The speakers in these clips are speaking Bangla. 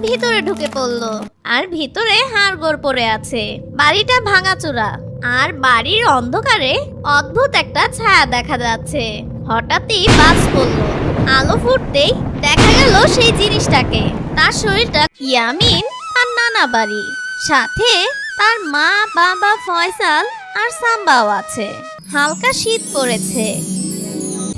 ভিতরে ঢুকে পড়লো। আর ভিতরে হাড়গোড় পড়ে আছে। বাড়িটা ভাঙাচোরা, আর বাড়ির অন্ধকারে অদ্ভুত একটা ছায়া দেখা যাচ্ছে। হঠাৎই বাজ পড়লো। আলো ফুটতেই দেখা গেল সেই জিনিসটাকে। তার শরীরটা ইয়ামিন আর নানা বাড়ি, সাথে তার মা, বাবা, ফয়সাল আর সাম্বাও আছে। হালকা শীত পড়েছে,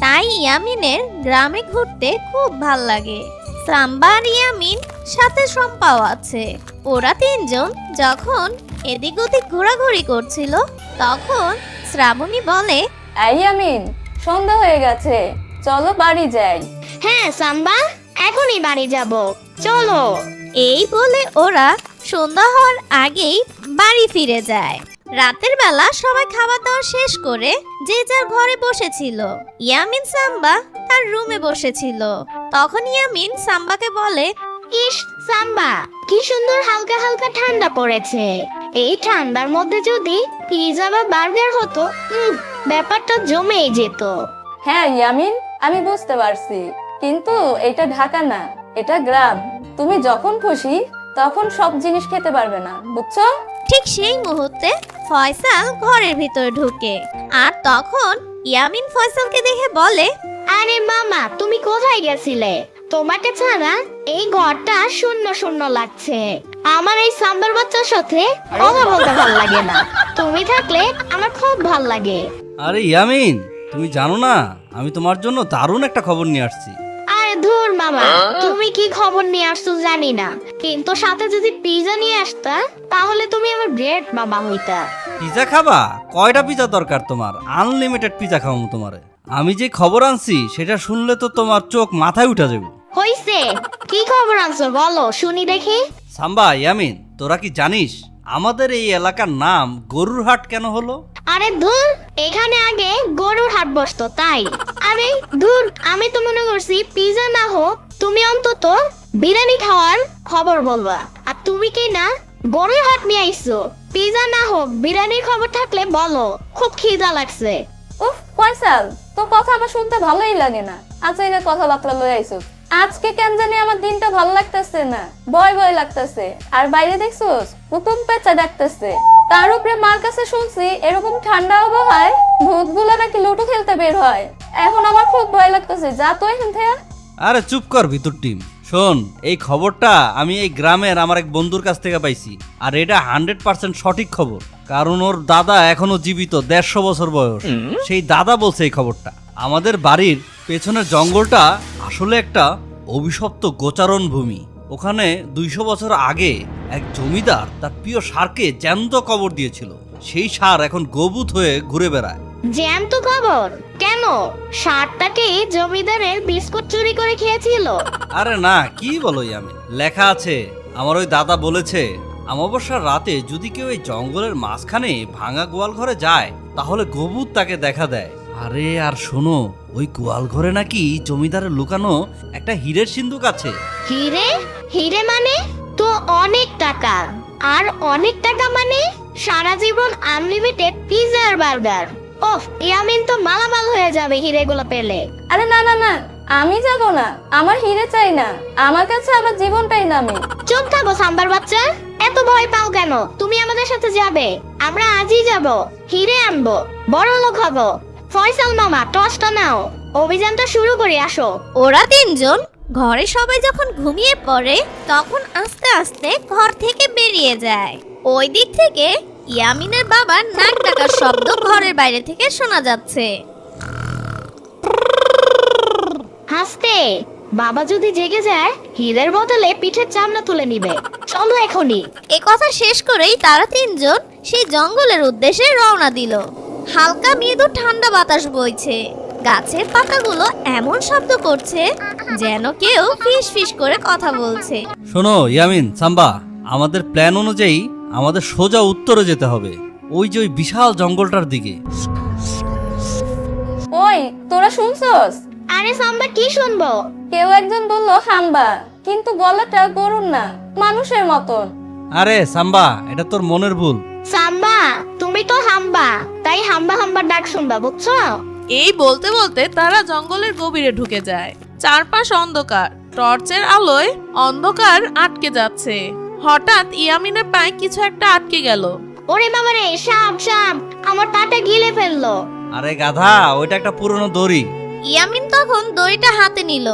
তাই ইয়ামিনের গ্রামে ঘুরতে খুব ভাল লাগে। সাম্বা আর ইয়ামিন সাথে শম্পাও আছে। ওরা তিনজন যখন এদিক ওদিক ঘোরাঘুরি করছিল, তখন শ্রাবণী বলে, এই ইয়ামিন, সন্ধ্যা হয়ে গেছে, চলো বাড়ি যাই। হ্যাঁ সাম্বা, এখনই বাড়ি যাব, চলো। এই বলে ওরা সন্ধ্যা হওয়ার আগেই বাড়ি ফিরে যায়। রাতের বেলা সবাই খাওয়া দাওয়া শেষ করে যে যার ঘরে বসেছিল। ইয়ামিন সাম্বা তার রুমে বসেছিল। তখন ইয়ামিন সাম্বাকে বলে, ইস সাম্বা, কি সুন্দর হালকা হালকা ঠান্ডা পড়েছে। এই ঠান্ডার মধ্যে যদি পিৎজা বা বার্গার হতো, ব্যাপারটা জমেই যেত। হ্যাঁ ইয়ামিন, আমি বুঝতে পারছি, কিন্তু এটা ঢাকা না, এটা গ্রাম। তুমি যখন খুশি তখন সব জিনিস খেতে পারবে না, বুঝছো? ঠিক সেই মুহূর্তে ফয়সাল ঘরের ভিতরে ঢুকে। আর তখন ইয়ামিন ফয়সালকে দেখে বলে, আরে মামা, তুমি কোথায় গেছিলে? তোমাকে ছাড়া এই ঘরটা শূন্য শূন্য লাগছে। আমার এই সাম্বার বাচ্চার সাথে কথা বলতে ভালো লাগে না, তুমি থাকলে আমার খুব ভাল লাগে। আরে ইয়ামিন, তুমি জানো না আমি তোমার জন্য দারুণ একটা খবর নিয়ে আসছি। আরে ধুর মামা, তুমি কি খবর নিয়ে আসছো জানি না, কিন্তু সাথে যদি পিৎজা নিয়ে আসতা তাহলে তুমি আমার গ্রেট মামা হইতা। পিজা খাবা? কয়টা পিজা দরকার তোমার? আনলিমিটেড পিজা খাওয়াবো তোমারে। আমি যে খবর আনছি সেটা শুনলে তো তোমার চোখ মাথায় উঠে যাবে। হইছে, কি খবর আনছো বলো শুনি দেখি। সাম্বা, ইয়ামিন, তোরা কি জানিস আমাদের এই এলাকার নাম গরুর হাট কেন হলো? আরে ধুর, এখানে আগে গরুর হাট বসতো তাই। আরে ধুর, আমি তো মনে করছি পিৎজা না হোক তুমি অন্তত বিরিয়ানি খাওয়ার খবর বলবা, আর তুমি কি না গরুর হাট নিয়ে আইছো। পিৎজা না হোক বিরিয়ানির খবর থাকলে বলো, খুব খিদা লাগছে। উফ ফয়সাল, তোর কথা আমার শুনতে ভালোই লাগে না। আচ্ছা, এটা কথাবার্তা লয়ে আইছো। আজকে কেন জানি আমার দিনটা ভালো লাগতেছে না, ভয় ভয় লাগতেছে। আর বাইরে দেখছোস কুতুম পেঁচা ডাকতেছে। তার উপরে মার কাছে শুনছি এরকম ঠান্ডা আবহাওয়ায় ভূতগুলো নাকি লুডো খেলতে বের হয়। এখন আমার খুব ভয় লাগতেছে, যা তো এখান থেকে। আরে চুপ কর ভিতর টিম। শোন, এই খবরটা আমি এই গ্রামের আমার এক বন্ধুর কাছ থেকে পাইছি। আর এটা 100% সঠিক খবর, কারণ ওর দাদা এখনো জীবিত, 150 বছর বয়স। সেই দাদা বলছে এই খবরটা। আমাদের বাড়ির পেছনের জঙ্গলটা আসলে একটা অভিশপ্ত গোচারণ ভূমি। ওখানে 200 বছর আগে এক জমিদার তার প্রিয় ষাঁড়কে জ্যান্ত কবর দিয়েছিল। সেই ষাঁড় এখন গোবুত হয়ে ঘুরে বেড়ায়। জ্যান্ত খবর? কেন, ষাঁড়টাকে জমিদারের বিস্কুট চুরি করে খেয়েছিল? আরে না, কি বলো ইয়ামিন, লেখা আছে। আমার ওই দাদা বলেছে অমাবস্যার রাতে যদি কেউ এই জঙ্গলের মাঝখানে ভাঙা গোয়াল ঘরে যায় তাহলে গোবুত তাকে দেখা দেয়। আরে আর শোনো, ওই গোয়াল ঘরে নাকি জমিদারের লুকানো একটা হীরের সিন্ধুক আছে। হিরে? হিরে মানে তো অনেক টাকা। আর অনেক টাকা মানে সারা জীবন আনলিমিটেড পিৎজা আর বার্গার। ওফ, ইয়ামিন তো মালামাল হয়ে যাবে হিরেগুলো পেলে। আরে না না না, আমি যাব না, আমার হিরে চাই না, আমার কাছে আমার জীবনটাই দামি। চুপ থাকো সাম্বার বাচ্চা, এত ভয় পাও কেন? তুমি আমাদের সাথে যাবে, আমরা আজই যাব, হিরে আনবো, বড় লোক হবো। ফয়সাল মামা, টসটা নাও, অভিযানটা শুরু করি, আসো। ওরা তিনজন ঘরে সবাই যখন ঘুমিয়ে পড়ে তখন আস্তে আস্তে ঘর থেকে বেরিয়ে যায়। ওই দিক থেকে ইয়ামিনের বাবার নাক ডাকার শব্দ ঘরের বাইরে থেকে শোনা যাচ্ছে। হাসতে, বাবা যদি জেগে যায় হীরের বদলে পিঠের চামড়া তুলে নিবে। চলো এখনই। এ কথা শেষ করেই তারা তিনজন সেই জঙ্গলের উদ্দেশ্যে রওনা দিল। হালকা মৃদু ঠান্ডা বাতাস বইছে। গাছের পাতাগুলো এমন শব্দ করছে যেন কেউ ফিস ফিস করে কথা বলছে। শোনো ইয়ামিন, সাম্বা, আমাদের প্ল্যান অনুযায়ী আমাদের সোজা উত্তরে যেতে হবে, ওই যে ওই বিশাল জঙ্গলটার দিকে। ওই তোরা শুনছস? আরে সাম্বা, কি শুনবো? কেউ একজন বললো হাম্বা, কিন্তু গলাটা গরুর না, মানুষের মতন। আরে সাম্বা, এটা তোর মনের ভুল। সাম্বা, তুমি তো হাম্বা, তাই হাম্বা হাম্বা ডাক শুনবা, বুঝছো? এই বলতে বলতে তারা জঙ্গলের গভীরে ঢুকে যায়। চারপাশ অন্ধকার, টর্চের আলোয় অন্ধকার আটকে যাচ্ছে। হঠাৎ ইয়ামিনের পায়ে কিছু একটা আটকে গেল। ওরে বাবা রে, সাপ সাপ, আমার পাটা গিলে ফেললো। আরে গাধা, ওইটা একটা পুরনো দড়ি। ইয়ামিন তখন দড়িটা হাতে নিল,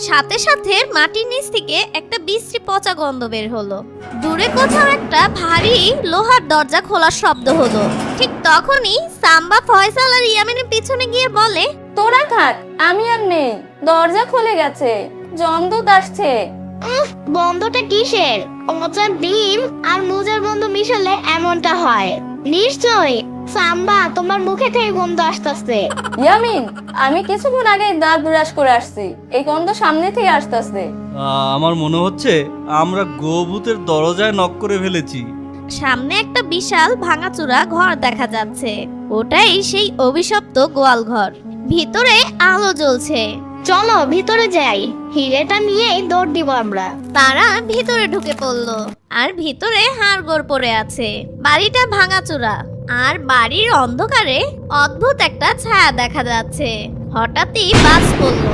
সাথে সাথে মাটির নিচ থেকে একটা বিশ্রী পচা গন্ধ বের হলো। দূরে কোথাও একটা ভারী লোহার দরজা খোলার শব্দ হলো। ঠিক তখনই সাম্বা ফয়সাল আর ইয়ামিনের পিছনে গিয়ে বলে, তোরা থাক, আমি আর নেই। দরজা খুলে গেছে, জমদূত আসছে। বন্ধটা কিসের? পচা ডিম আর মোজার বন্ধ মিশালে এমনটা হয় নিশ্চয়। সাম্বা, তোমার মুখে থেকে গন্ধ আসতেছে। ইয়ামিন, আমি কিছুক্ষণ আগে দাঁত ব্রাশ করে আসছি, এই গন্ধ সামনে থেকে আসতেছে। আমার মনে হচ্ছে আমরা গোভূতের দরজায় নক করে ফেলেছি। সামনে একটা বিশাল ভাঙাচোরা ঘর দেখা যাচ্ছে। ওটাই সেই অভিশপ্ত গোয়াল ঘর। ভিতরে আলো জ্বলছে। চলো ভিতরে যাই, হিরেটা নিয়ে দৌড় দিব আমরা। তারা ভিতরে ঢুকে পড়লো, আর ভিতরে হাড়গোড় পড়ে আছে। বাড়িটা ভাঙাচোরা, আর বাড়ির অন্ধকারে অদ্ভুত একটা ছায়া দেখা যাচ্ছে। হঠাৎই বাজ পড়লো।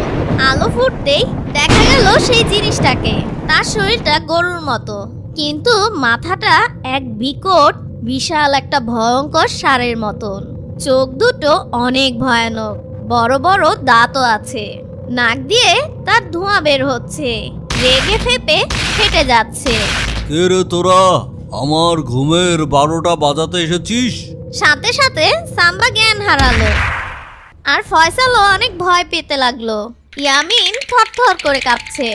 আলো ফুটতেই দেখা গেল সেই জিনিসটাকে। তার শরীরটা গরুর মতো, কিন্তু মাথাটা এক বিকট বিশাল একটা ভয়ঙ্কর ষাঁড়ের মতন। চোখ দুটো অনেক ভয়ানক, বড় বড় দাঁতও আছে। নাক দিয়ে তার ধোঁয়া বের হচ্ছে, রেগে ফেপে ফেটে যাচ্ছে। কে রে তোরা, আমার ঘুমের 12টা বাজাতে এসেছিস? সাথে সাথে সাম্বা জ্ঞান হারালো, আর ফয়সালও অনেক ভয় পেতে লাগলো। ইয়ামিন থরথর করে কাঁপছে।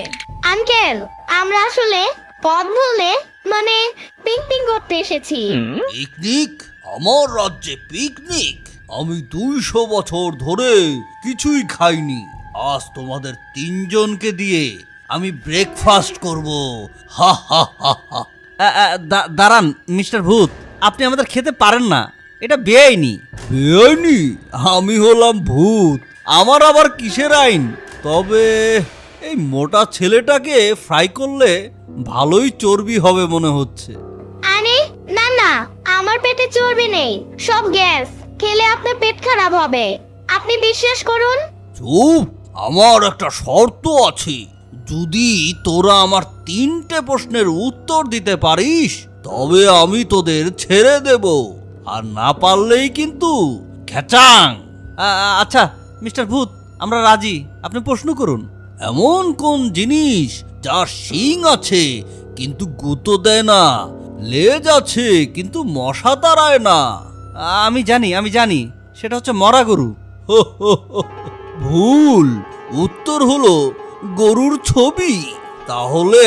আঙ্কেল, আমরা আসলে পথ ভুলে পিকনিক করতে এসেছি। পিকনিক? আমার রাজ্যে পিকনিক? আমি 200 বছর ধরে কিছুই খাইনি। আজ তোমাদের 3 জনকে দিয়ে আমি ব্রেকফাস্ট করব। হা হা হা হা। দাঁড়ান মিস্টার ভূত, আপনি আমাদের খেতে পারেন না, এটা বেআইনি। বেআইনি? আমি হলাম ভূত, আমার আবার কিসের আইন? তবে এই মোটা ছেলেটাকে ফ্রাই করলে ভালোই চর্বি হবে মনে হচ্ছে। আরে না না, আমার পেটে চর্বি নেই, সব গ্যাস। খেলে আপনার পেট খারাপ হবে, আপনি বিশ্বাস করুন। চুপ, আমার একটা শর্ত আছে। যদি তোরা আমার 3টে প্রশ্নের উত্তর দিতে পারিস তবে আমি তোদের ছেড়ে দেব, আর না পারলেই কিন্তু খেচাং। আচ্ছা মিস্টার ভূত, আমরা রাজি, আপনি প্রশ্ন করুন। এমন কোন জিনিস যার শিং আছে কিন্তু গুঁতো দেয় না, লেজ আছে কিন্তু মশা তাড়ায় না? আমি জানি, সেটা হচ্ছে মরা গরু। ভুল, উত্তর হলো গরুর ছবি। তাহলে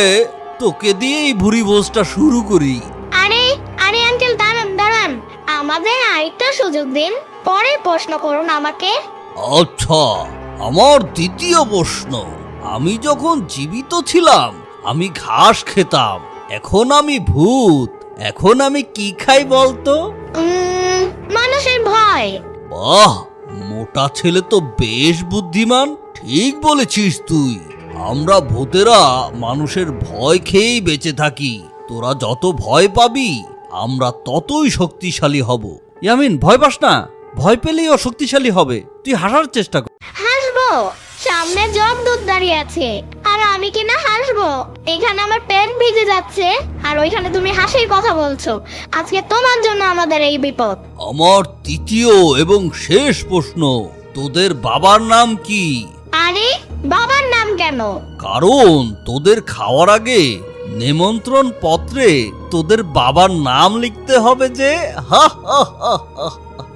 তোকে দিয়েই ভুরি ভোজটা শুরু করি। আরে আরে আঙ্কেল, দাঁড়ান দাঁড়ান, আমাদের আরেকটা সুযোগ দিন, পরে প্রশ্ন করুন আমাকে। আচ্ছা, আমার দ্বিতীয় প্রশ্ন। আমি যখন জীবিত ছিলাম আমি ঘাস খেতাম, এখন আমি ভূত, এখন আমি কি খাই বলতো? মানুষের ভয়। বাহ, মোটা ছেলে তো বেশ বুদ্ধিমান। ঠিক বলেছিস তুই, আমরা ভূতেরা মানুষের ভয় খেয়েই বেঁচে থাকি। তোরা যত ভয় পাবি আমরা ততই শক্তিশালী হব। ইয়ামিন, ভয় পাস না, ভয় পেলেই ও শক্তিশালী হবে। তুই হাসার চেষ্টা কর। হাসবো? সামনে জমদূত দাঁড়িয়ে আছে, আর আমি কি না হাসবো? এখানে আমার পেট ভিজে যাচ্ছে, আর ওইখানে তুমি হাসির কথা বলছো। আজকে তোমার জন্য আমাদের এই বিপদ। আমার তৃতীয় এবং শেষ প্রশ্ন, তোদের বাবার নাম কি? আরে বাবার নাম কেন? কারণ তোদের খাওয়ার আগে নিমন্ত্রণ পত্রে তোদের বাবার নাম লিখতে হবে যে। হা হা হা হা।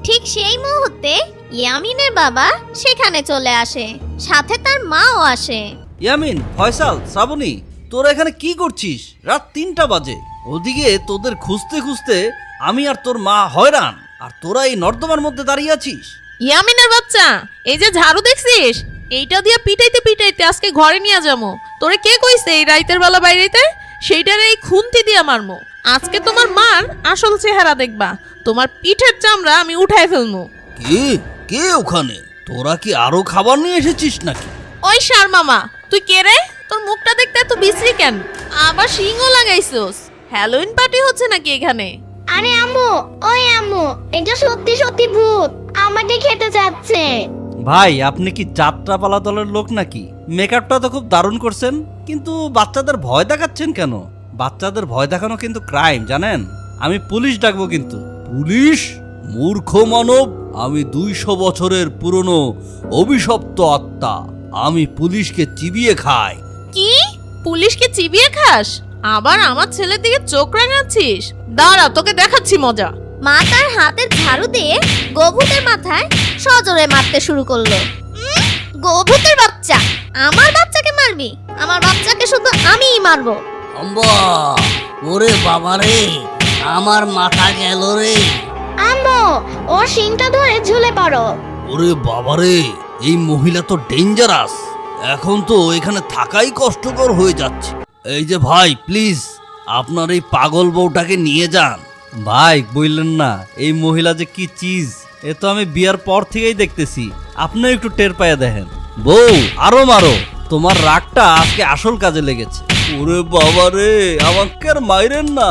ঠিক সেই মুহূর্তে ইয়ামিনের বাবা সেখানে চলে আসে, সাথে তার মাও আসে। ইয়ামিন, ফয়সাল, শ্রাবণী, তোরা এখানে কি করছিস? রাত 3টা বাজে। ওদিকে তোদের খুঁজতে খুঁজতে আমি আর তোর মা হয়রান, আর তোরা এই নর্দমার মধ্যে দাঁড়িয়ে আছিস। ইয়ামিনের বাচ্চা, এই যে ঝাড়ু দেখছিস, এইটা দিয়ে পিটাইতে পিটাইতে আজকে ঘরে নিয়ে যাবো। তোরে কে কইছে এই রাইতের বেলা বাইরেতে? সেইটার এই খুন্তি দিয়ে মারমো। আজকে তোমার মার আসল চেহারা দেখবা, তোমার পিঠের চামড়া আমি উঠাই ফেলবো। কে কে ওখানে? তোরা কি আরো খাবার নিয়ে এসেছিস নাকি? ওই সার মামা, তুই কে রে? তোর মুখটা দেখতে এত বিশ্রী কেন? আবার শিংও লাগাইছস? হ্যালোইন পার্টি হচ্ছে নাকি এখানে? আরে আম্মু, ওই আম্মু, এটা সত্যি সত্যি ভূত আমাকে খেতে চাচ্ছে। ভাই, আপনি কি যাত্রাপালা দলের লোক নাকি? মেকআপটা তো খুব দারুণ করছেন, কিন্তু বাচ্চাদের ভয় দেখাচ্ছেন কেন? বাচ্চাদের ভয় দেখানো কিন্তু ক্রাইম, জানেন? আমি পুলিশ ডাকবো কিন্তু। পুলিশ? মূর্খ মানব, আমি 200 বছরের পুরনো অভিশপ্ত আত্মা। আমি পুলিশকে চিবিয়ে খাই। কি? পুলিশকে চিবিয়ে খাস? আবার আমার ছেলের দিকে চোখ রাঙাচ্ছিস? দাঁড়া, তোকে দেখাচ্ছি মজা। মা তার হাতের ঝাড়ু দিয়ে গোভূতের মাথায় সজোরে মারতে শুরু করলো। গোভূতের বাচ্চা, আমার বাচ্চাকে মারবি? আমার বাচ্চাকে শুধু আমিই মারবো। আম্বা, ওরে বাবা রে, আমার মাথা গেল রে। আম্মু, ওর শিংটা ধরে ঝুলে পড়ো। ওরে বাবারে, এই মহিলা তো ডেঞ্জারাস। এখন তো এখানে থাকাই কষ্টকর হয়ে যাচ্ছে। এই যে ভাই, প্লিজ আপনার এই পাগল বউটাকে নিয়ে যান। ভাই বললেন না এই মহিলা যে কি চিজ, এ তো আমি বিয়ার পর থেকেই দেখতেছি। আপনি একটু টের পাইয়া দেখেন। বউ, আরো মারো, তোমার রাগটা আজকে আসল কাজে লেগেছে। ওরে বাবারে, আমাকে আর মাইরেন না।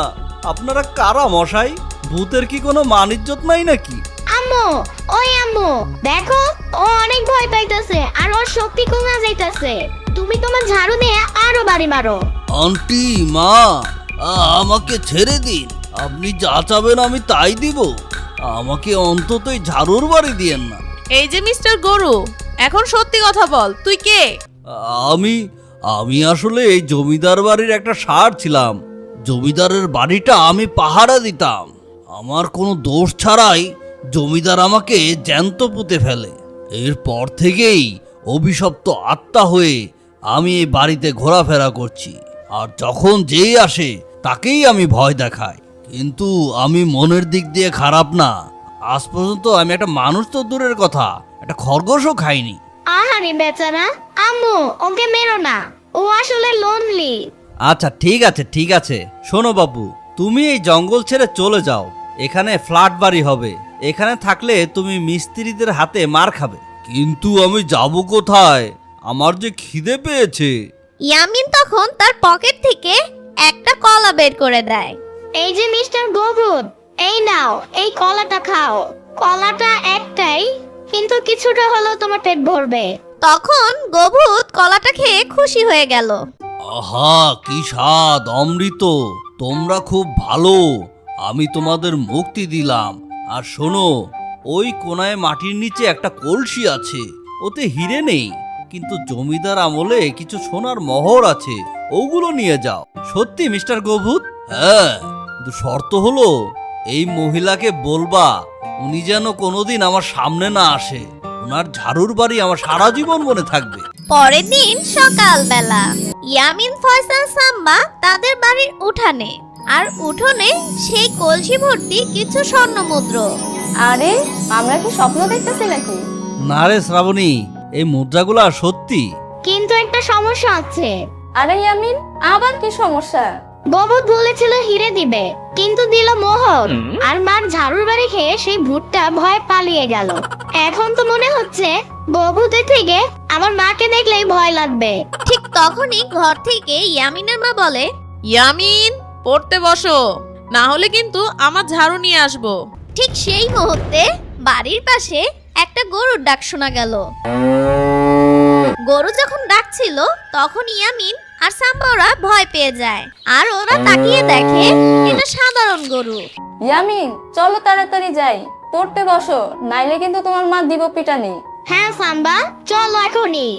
আপনারা কারা মশাই? ভূতের কি কোনো মান ইজ্জত নাই নাকি? আম্মু, ওই আম্মু, দেখো ও অনেক ভয় পাইতেছে আর ওর শক্তি কমে যাইতেছে। তুমি তোমার ঝাড়ু দিয়ে আরো বাড়ি মারো। আন্টি, মা, আমাকে ছেড়ে দিন। আপনি যা চাবেন আমি তাই দিব। আমাকে অন্তত এই ঝাড়ুর বাড়ি দিয়েন না। এই যে মিস্টার গরু, এখন সত্যি কথা বল, তুই কে? আমি আমি আসলে এই জমিদার বাড়ির একটা ষাঁড় ছিলাম। জমিদারের বাড়িটা আমি পাহারা দিতাম। আমার কোনো দোষ ছাড়াই জমিদার আমাকে জ্যান্ত পুঁতে ফেলে। এরপর থেকেই অভিশপ্ত আত্মা হয়ে আমি এই বাড়িতে ঘোরাফেরা করছি। আর যখন যেই আসে তাকেই আমি ভয় দেখাই। কিন্তু আমি মনের দিক দিয়ে খারাপ না। আজ পর্যন্ত আমি একটা মানুষ তো দূরের কথা, একটা খরগোশও খাইনি। আহারে বেচারা, আম্মু ওকে মেরো না, ও আসলে লোনলি। আচ্ছা ঠিক আছে ঠিক আছে, শোনো বাবু, তুমি এই জঙ্গল ছেড়ে চলে যাও। এখানে ফ্ল্যাট বাড়ি হবে। এখানে থাকলে তুমি মিস্ত্রিদের হাতে মার খাবে। কিন্তু আমি যাব কোথায়? আমার যে খিদে পেয়েছে। ইয়ামিন তখন তার পকেট থেকে একটা কলা বের করে দেয়। এই যে মিস্টার গোবুদ, এই নাও, এই কলাটা খাও। কলাটা একটাই, কিন্তু কিছুটা হলেও তোমার পেট ভরবে। তখন গোভূত কলাটা খেয়ে খুশি হয়ে গেল। আহা, কি স্বাদ, অমৃত। তোমরা খুব ভালো, আমি তোমাদের মুক্তি দিলাম। আর শোনো, ওই কোনায় মাটির নিচে একটা কলসি আছে, ওতে হিরে নেই, কিন্তু জমিদার আমলে কিছু সোনার মোহর আছে, ওগুলো নিয়ে যাও। সত্যি মিস্টার গোভূত? হ্যাঁ, কিন্তু শর্ত হলো এই মহিলাকে বলবা উনি যেন কোনোদিন আমার সামনে না আসে। ওনার ঝাড়ুর বাড়ি আমার সারা জীবন মনে থাকবে। পরের দিন সকালবেলা ইয়ামিন, ফয়সাল, সাম্বা তাদের বাড়ির উঠানে। আর উঠোনে সেই কলসি ভর্তি কিছু স্বর্ণ মুদ্র। আরে, আমরা কি স্বপ্ন দেখতেছি নাকি? না রে শ্রাবণী, এই মুদ্রাগুলা সত্যি। কিন্তু একটা সমস্যা আছে। আরে ইয়ামিন, আবার কি সমস্যা? গোবুদ বলেছিল হিরে দিবে, কিন্তু দিল মোহর। আর মার ঝাড়ুর বাড়ি খেয়ে সেই ভূতটা ভয় পালিয়ে গেল। এখন তো মনে হচ্ছে গোবুদের থেকে আমার মাকে দেখলেই ভয় লাগবে। ঠিক তখনই ঘর থেকে ইয়ামিনের মা বলে, ইয়ামিন, পড়তে বসো, না হলে কিন্তু আমার ঝাড়ু নিয়ে আসবো। ঠিক সেই মুহূর্তে বাড়ির পাশে একটা গরুর ডাক শোনা গেল। গরু যখন ডাকছিল তখন ইয়ামিন আর সাম্বা ওরা ভয় পেয়ে যায়। আর ওরা তাকিয়ে দেখে এটা সাধারণ গরু। ইয়ামিন, চলো তাড়াতাড়ি যাই, পড়তে বসো, নাইলে কিন্তু তোমার মা দিব পিটানি। হ্যাঁ সাম্বা, চলো এখনই।